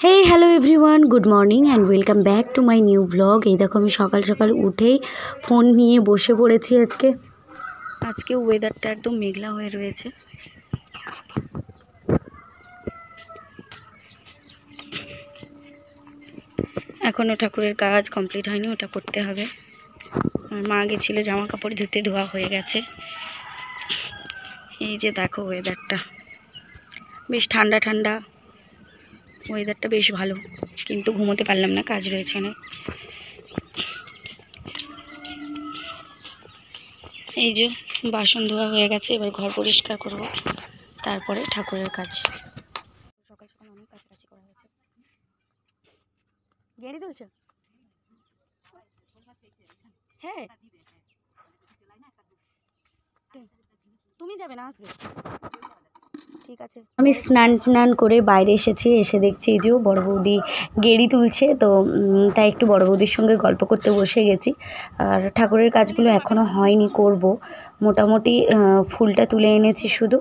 Hey hello everyone good morning and welcome back to my new blog. এই দেখো আমি সকাল সকাল উঠেই ফোন নিয়ে বসে পড়েছি। আজকে ওয়েদারটা একদম মেঘলা হয়ে রয়েছে। এখনও ঠাকুরের কাজ কমপ্লিট হয়নি, ওটা করতে হবে। মা গেছিল জামা কাপড় ধুতে, ধোয়া হয়ে গেছে। এই যে দেখো ওয়েদারটা বেশ ঠান্ডা ঠান্ডা, ওয়েদারটা বেশ ভালো, কিন্তু ঘুমোতে পারলাম না, কাজ রয়েছে অনেক। এই যে বাসন ধোয়া হয়ে গেছে, এবার ঘর পরিষ্কার করব, তারপরে ঠাকুরের কাজ। সকাল সকাল অনেক কাছাকাছি করা হয়েছে। গেঁড়ি তুলছে? হ্যাঁ, তুমি যাবে না, আসবে? ঠিক আছে। আমি স্নান করে বাইরে এসেছি, এসে দেখছি এই যে বড় বৌদি গেঁড়ি তুলছে, তো তাই একটু বড় বৌদির সঙ্গে গল্প করতে বসে গেছি। আর ঠাকুরের কাজগুলো এখনও হয়নি, করব। মোটামুটি ফুলটা তুলে এনেছি, শুধু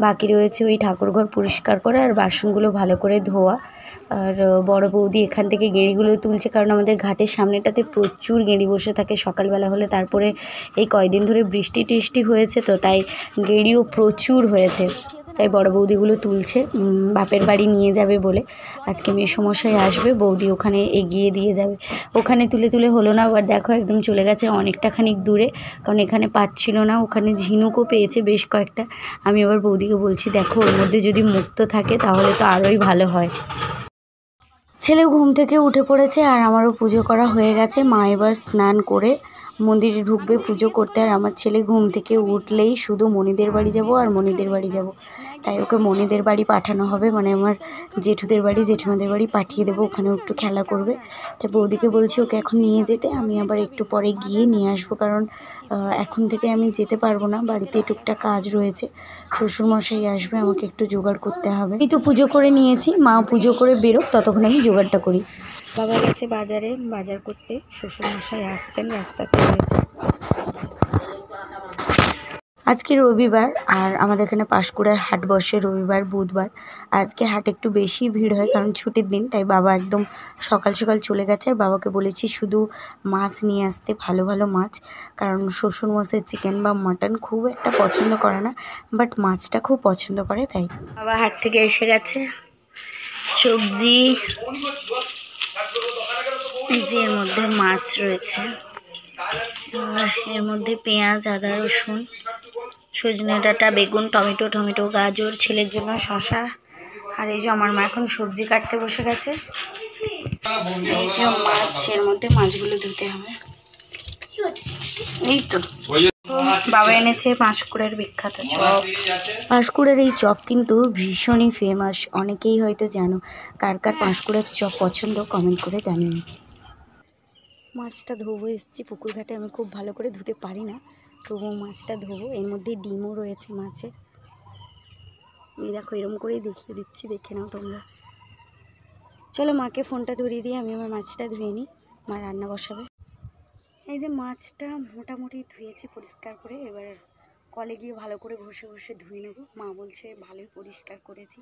বাকি রয়েছে ওই ঠাকুরঘর পরিষ্কার করা আর বাসনগুলো ভালো করে ধোয়া। আর বড় বৌদি এখান থেকে গেঁড়িগুলো তুলছে, কারণ আমাদের ঘাটের সামনেটাতে প্রচুর গেঁড়ি বসে থাকে সকালবেলা হলে। তারপরে এই কয়দিন ধরে বৃষ্টি টিষ্টি হয়েছে, তো তাই গেঁড়িও প্রচুর হয়েছে, তাই বড় বৌদিগুলো তুলছে বাপের বাড়ি নিয়ে যাবে বলে। আজকে মেসোমশাই আসবে, বৌদি ওখানে এগিয়ে দিয়ে যাবে। ওখানে তুলে তুলে হলো না, আবার দেখো একদম চলে গেছে অনেকটা খানিক দূরে, কারণ এখানে পাচ্ছিল না। ওখানে ঝিনুকও পেয়েছে বেশ কয়েকটা। আমি আবার বৌদিকে বলছি, দেখো ওর মধ্যে যদি মুক্ত থাকে তাহলে তো আরোই ভালো হয়। ছেলেও ঘুম থেকে উঠে পড়েছে আর আমারও পুজো করা হয়ে গেছে। মা এবার স্নান করে মন্দিরে ঢুকবে পুজো করতে, আর আমার ছেলে ঘুম থেকে উঠলেই শুধু মণিদের বাড়ি যাব আর মণিদের বাড়ি যাব। তাই ওকে মণিদের বাড়ি পাঠানো হবে, মানে আমার জেঠুদের বাড়ি জেঠিমাদের বাড়ি পাঠিয়ে দেবো, ওখানেও একটু খেলা করবে। তাই বৌদিকে বলছি ওকে এখন নিয়ে যেতে, আমি আবার একটু পরে গিয়ে নিয়ে আসবো, কারণ এখন থেকে আমি যেতে পারবো না, বাড়িতে টুকটাক কাজ রয়েছে। শ্বশুরমশাই আসবে, আমাকে একটু জোগাড় করতে হবে। আমি তো পুজো করে নিয়েছি, মা পুজো করে বেরোক, ততক্ষণ আমি জোগাড়টা করি। বাবা গেছে বাজারে বাজার করতে, শ্বশুরমশাই আসছেন, রাস্তাতে রয়েছে। আজকে রবিবার, আর আমাদের এখানে পাঁশকুড়ার হাট বসে রবিবার বুধবার। আজকে হাট একটু বেশি ভিড় হয়, কারণ ছুটির দিন, তাই বাবা একদম সকাল সকাল চলে গেছে। আর বাবাকে বলেছি শুধু মাছ নিয়ে আসতে, ভালো ভালো মাছ, কারণ শ্বশুরমশাই চিকেন বা মাটন খুব একটা পছন্দ করে না, বাট মাছটা খুব পছন্দ করে, তাই বাবা হাট থেকে এসে গেছে। সবজি, এই যে এর মধ্যে মাছ রয়েছে, আর এর মধ্যে পেঁয়াজ, আদা, রসুন, সজনে ডাঁটা, বেগুন, টমেটো, গাজর, ছেলের জন্য শসা। আর এই যে আমার মা এখন সবজি কাটতে বসে গেছে। এই যে মাছ, এর মধ্যে মাছগুলো ধুতে হবে। এই তো বাবা এনেছে পাঁশকুড়ার বিখ্যাত চপ। পাঁশকুড়ার এই চপ কিন্তু ভীষণই ফেমাস, অনেকেই হয়তো জানো। কার কার পাঁশকুড়ার চপ পছন্দ কমেন্ট করে জানিয়ে। মাছটা ধোবো এসেছি পুকুর ঘাটে, আমি খুব ভালো করে ধুতে পারি না, তবুও মাছটা ধোবো। এর মধ্যে ডিমও রয়েছে মাছে। এই দেখো এরম করেই দেখিয়ে দিচ্ছি, দেখে নাও তোমরা। চলো মাকে ফোনটা ধরিয়ে দিয়ে আমি আমার মাছটা ধুয়ে নিই, মা রান্না বসাবে। এই যে মাছটা মোটামুটি ধুয়েছি পরিষ্কার করে, এবার কলে গিয়ে ভালো করে ঘষে ঘষে ধুয়ে নেব। মা বলছে ভালোই পরিষ্কার করেছি,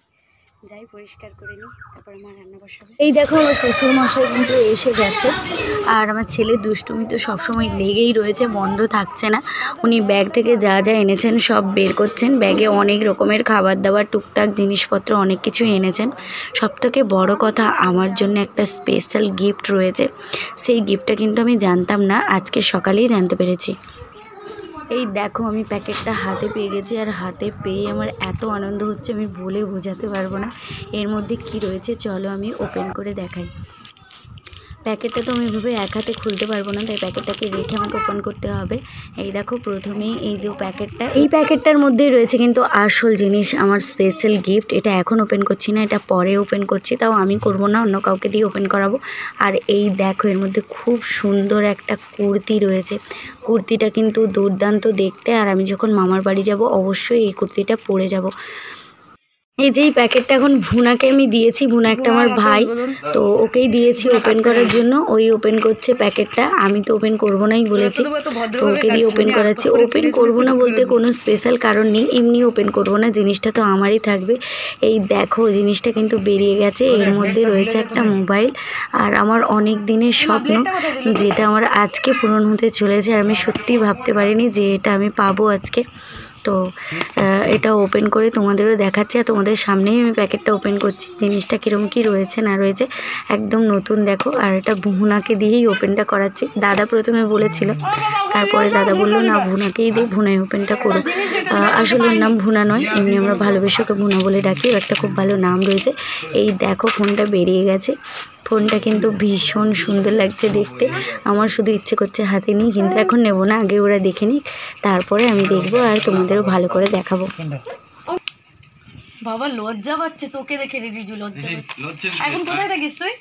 যাই পরিষ্কার করে নিই, তারপরে মা রান্না বসাবে। এই দেখো আমার শ্বশুরমশাই কিন্তু এসে গেছে, আর আমার ছেলে দুষ্টুমি তো সবসময় লেগেই রয়েছে, বন্ধ থাকছে না। উনি ব্যাগ থেকে যা যা এনেছেন সব বের করছেন, ব্যাগে অনেক রকমের খাবার দাবার টুকটাক জিনিসপত্র অনেক কিছু এনেছেন। সবথেকে বড় কথা, আমার জন্য একটা স্পেশাল গিফট রয়েছে। সেই গিফটটা কিন্তু আমি জানতাম না, আজকে সকালেই জানতে পেরেছি। এই দেখো আমি প্যাকেটটা হাতে পেয়ে গেছি, আর হাতে পেয়ে আমার এত আনন্দ হচ্ছে আমি বলে বোঝাতে পারবো না। এর মধ্যে কি রয়েছে চলো আমি ওপেন করে দেখাই। প্যাকেটটা তো আমি এভাবে এক হাতে খুলতে পারবো না, তাই প্যাকেটটাকে রেখে আমাকে ওপেন করতে হবে। এই দেখো প্রথমেই এই যে প্যাকেটটা, এই প্যাকেটটার মধ্যেই রয়েছে কিন্তু আসল জিনিস, আমার স্পেশাল গিফট। এটা এখন ওপেন করছি না, এটা পরে ওপেন করছি, তাও আমি করব না, অন্য কাউকে দিয়ে ওপেন করাবো। আর এই দেখো এর মধ্যে খুব সুন্দর একটা কুর্তি রয়েছে। কুর্তিটা কিন্তু দুর্দান্ত দেখতে, আর আমি যখন মামার বাড়ি যাব অবশ্যই এই কুর্তিটা পরে যাব। এই যে এই প্যাকেটটা এখন ভুনাকে আমি দিয়েছি, ভুনা একটা আমার ভাই, তো ওকেই দিয়েছি ওপেন করার জন্য। ওই ওপেন করছে প্যাকেটটা, আমি তো ওপেন করবো নাই বলেছি, তো ওকে দিয়ে ওপেন করাচ্ছি। ওপেন করবো না বলতে কোনো স্পেশাল কারণ নেই, এমনি ওপেন করবো না, জিনিসটা তো আমারই থাকবে। এই দেখো জিনিসটা কিন্তু বেরিয়ে গেছে, এর মধ্যে রয়েছে একটা মোবাইল। আর আমার অনেক দিনের স্বপ্ন, যেটা আমার আজকে পূরণ হতে চলেছে। আর আমি সত্যি ভাবতে পারিনি যে এটা আমি পাবো আজকে। তো এটা ওপেন করে তোমাদেরও দেখাচ্ছি, আর তোমাদের সামনেই আমি প্যাকেটটা ওপেন করছি। জিনিসটা কীরকম কী রয়েছে না রয়েছে একদম নতুন দেখো। আর এটা ভুনাকে দিয়েই ওপেনটা করাচ্ছি। দাদা প্রথমে বলেছিল, তারপরে দাদা বললো না ভুনাকেই দিই, ভুনাই ওপেনটা করো। আসলে ওর নাম ভুনা নয়, এমনি আমরা ভালোবেসে ওকে ভুনা বলে ডাকি, একটা খুব ভালো নাম রয়েছে। এই দেখো ফোনটা বেরিয়ে গেছে, ফোনটা কিন্তু ভীষণ সুন্দর লাগছে দেখতে। আমার শুধু ইচ্ছে করছে হাতে নিই, কিন্তু এখন নেব না, আগে ওরা দেখে নিক, তারপরে আমি দেখবো আর তোমাদেরও ভালো করে দেখাবো। বাবা লজ্জা পাচ্ছে তোকে দেখে রে রিজু, লজ্জা। এখন কোথায় থাকিস তুই?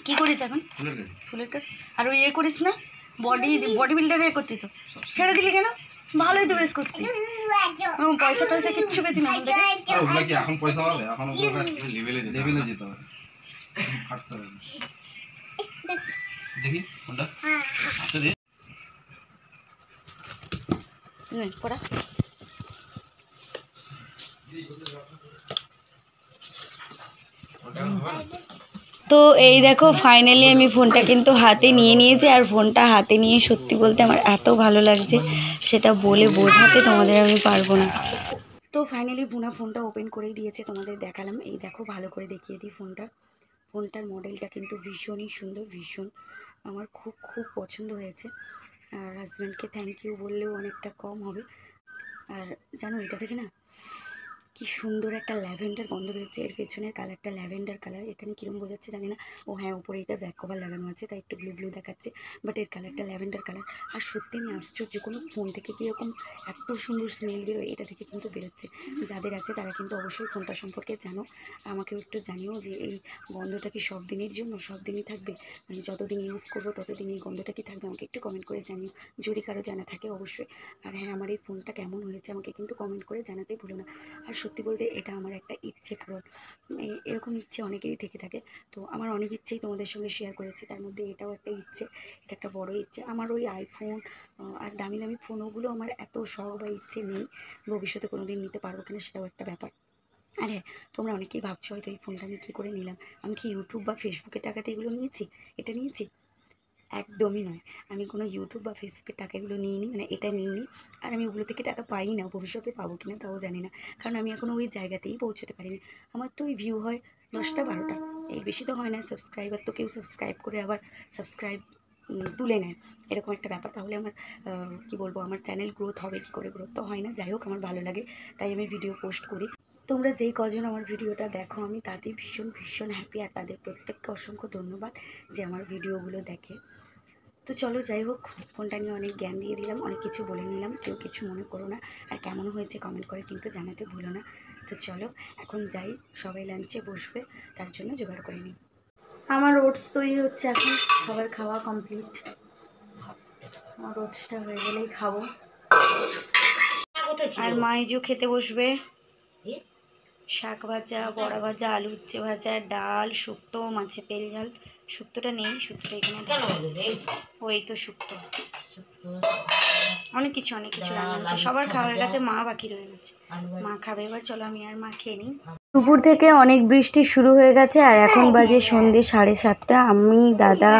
কি করিস এখন? ফুলের কাজ। আর ওই করিস না, বডি বিল্ডারে করতি, তো ছেড়ে দিলি কেন? ভালোই তো বেশ করতি, পয়সা টয়সা কিচ্ছু পেতি না এখন। পয়সা পাবে এখন, লেভেলে যেতে হবে। দেখি কোনটা পড়া। তো এই দেখো ফাইনালি আমি ফোনটা কিন্তু হাতে নিয়ে নিয়েছি। আর ফোনটা হাতে নিয়ে সত্যি বলতে আমার এত ভালো লাগছে, সেটা বলে বোঝাতে তোমাদের আমি পারবো না। তো ফাইনালি ভুনা ফোনটা ওপেন করেই দিয়েছে, তোমাদের দেখালাম। এই দেখো ভালো করে দেখিয়ে দিই ফোনটার মডেলটা কিন্তু ভীষণই সুন্দর, ভীষণ আমার খুব খুব পছন্দ হয়েছে। আর হাজব্যান্ডকে থ্যাংক ইউ বললেও অনেকটা কম হবে। আর জানো এটা দেখে না কি সুন্দর একটা ল্যাভেন্ডার গন্ধ বেরোচ্ছে, এর পেছনের কালারটা ল্যাভেন্ডার কালার। এখানে কীরকম বোঝাচ্ছে জানি না। ও হ্যাঁ, উপরে এটা ব্যাক কভার লাগানো আছে তাই একটু ব্লু ব্লু দেখাচ্ছে, বাট এর কালারটা ল্যাভেন্ডার কালার। আর সত্যি আমি আশ্চর্য, কোনো ফোন থেকে কীরকম এত সুন্দর স্মেল বেরোয়, এটা থেকে কিন্তু বেরোচ্ছে। যাদের আছে তারা কিন্তু অবশ্যই ফোনটা সম্পর্কে জানো, আমাকেও একটু জানিও যে এই গন্ধটা কি সব দিনের জন্য, সব দিনই থাকবে, মানে যতদিন ইউজ করবো ততদিন এই গন্ধটা কি থাকবে, আমাকে একটু কমেন্ট করে জানিও যদি কারো জানা থাকে অবশ্যই। আর হ্যাঁ, আমার এই ফোনটা কেমন হয়েছে আমাকে কিন্তু কমেন্ট করে জানাতেই ভুলো না। আর সত্যি বলতে এটা আমার একটা ইচ্ছে পূরণ, এরকম ইচ্ছে অনেকেরই থেকে থাকে। তো আমার অনেক ইচ্ছেই তোমাদের সঙ্গে শেয়ার করেছি, তার মধ্যে এটাও একটা ইচ্ছে, এটা একটা বড় ইচ্ছে। আমার ওই আইফোন আর দামি দামি ফোনগুলো আমার এত শখ বা ইচ্ছে নেই, ভবিষ্যতে কোনো দিন নিতে পারবো কিনা সেটাও একটা ব্যাপার। আর হ্যাঁ, তোমরা অনেকেই ভাবছো হয়তো এই ফোনটা আমি কী করে নিলাম, আমি কি ইউটিউব বা ফেসবুকের টাকাতে এগুলো নিয়েছি, এটা নিয়েছি? একদমই নয়, আমি কোনো ইউটিউব বা ফেসবুকের টাকাগুলো নিইনি, মানে এটা নিইনি। আর আমি ওগুলো থেকে টাকা পাই না, ভবিষ্যতে পাবো কিনা তাও জানি না, কারণ আমি এখনও ওই জায়গাতেই পৌঁছতে পারিনি। আমার তো ওই ভিউ হয় 10টা 12টা, এর বেশি তো হয় না। সাবস্ক্রাইবার তো কেউ সাবস্ক্রাইব করে আবার সাবস্ক্রাইব তুলে নেয়, এরকম একটা ব্যাপার। তাহলে আমার কি বলবো, আমার চ্যানেল গ্রোথ হবে কী করে? গ্রোথ তো হয় না। যাই হোক, আমার ভালো লাগে তাই আমি ভিডিও পোস্ট করি। তোমরা যেই কজন আমার ভিডিওটা দেখো আমি তাতেই ভীষণ ভীষণ হ্যাপি, আর তাদের প্রত্যেককে অসংখ্য ধন্যবাদ যে আমার ভিডিওগুলো দেখে। তো চলো যাই হোক, ফোনটা নিয়ে অনেক জ্ঞান দিয়ে দিলাম, অনেক কিছু বলে নিলাম, কেউ কিছু মনে করো না। আর কেমন হয়েছে কমেন্ট করে কিন্তু জানাতে ভুলো না। তো চলো এখন যাই, সবাই লাঞ্চে বসবে, তার জন্য জোগাড় করে নিই। আমার ওটস তৈরি হচ্ছে এখন, সবার খাওয়া কমপ্লিট। আমার ওটসটা হয়ে গেলেই খাবো। আর মাইজু খেতে বসবে, শাক ভাজা, বড়া ভাজা, আলু উচ্ছে ভাজা, ডাল, শুক্তো, মাছের তেল ঝাল। শুক্তোটা নেই, শুক্তোটা এখানে ওই তো শুক্তো, অনেক কিছু রান্না হচ্ছে। সবার খাওয়ার কাছে মা বাকি রয়ে গেছে, মা খাবে এবার। চলো আমি আর মা খেয়ে নিই। দুপুর থেকে অনেক বৃষ্টি শুরু হয়ে গেছে, আর এখন বাজে সন্ধ্যে 7:30। আমি, দাদা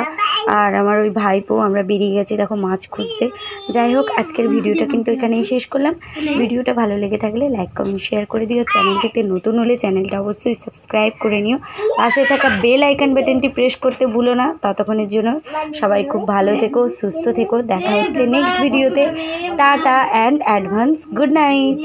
আর আমার ওই ভাইপো আমরা বেরিয়ে গেছি দেখো মাছ খুঁজতে। যাই হোক, আজকের ভিডিওটা কিন্তু এখানেই শেষ করলাম। ভিডিওটা ভালো লেগে থাকলে লাইক কমেন্ট শেয়ার করে দিও। চ্যানেলটিতে নতুন হলে চ্যানেলটা অবশ্যই সাবস্ক্রাইব করে নিও। পাশে থাকা বেল আইকন বাটনটি প্রেস করতে ভুলো না। ততক্ষণের জন্য সবাই খুব ভালো থেকো, সুস্থ থেকো। দেখা হচ্ছে নেক্সট ভিডিওতে। Tata and advance good night.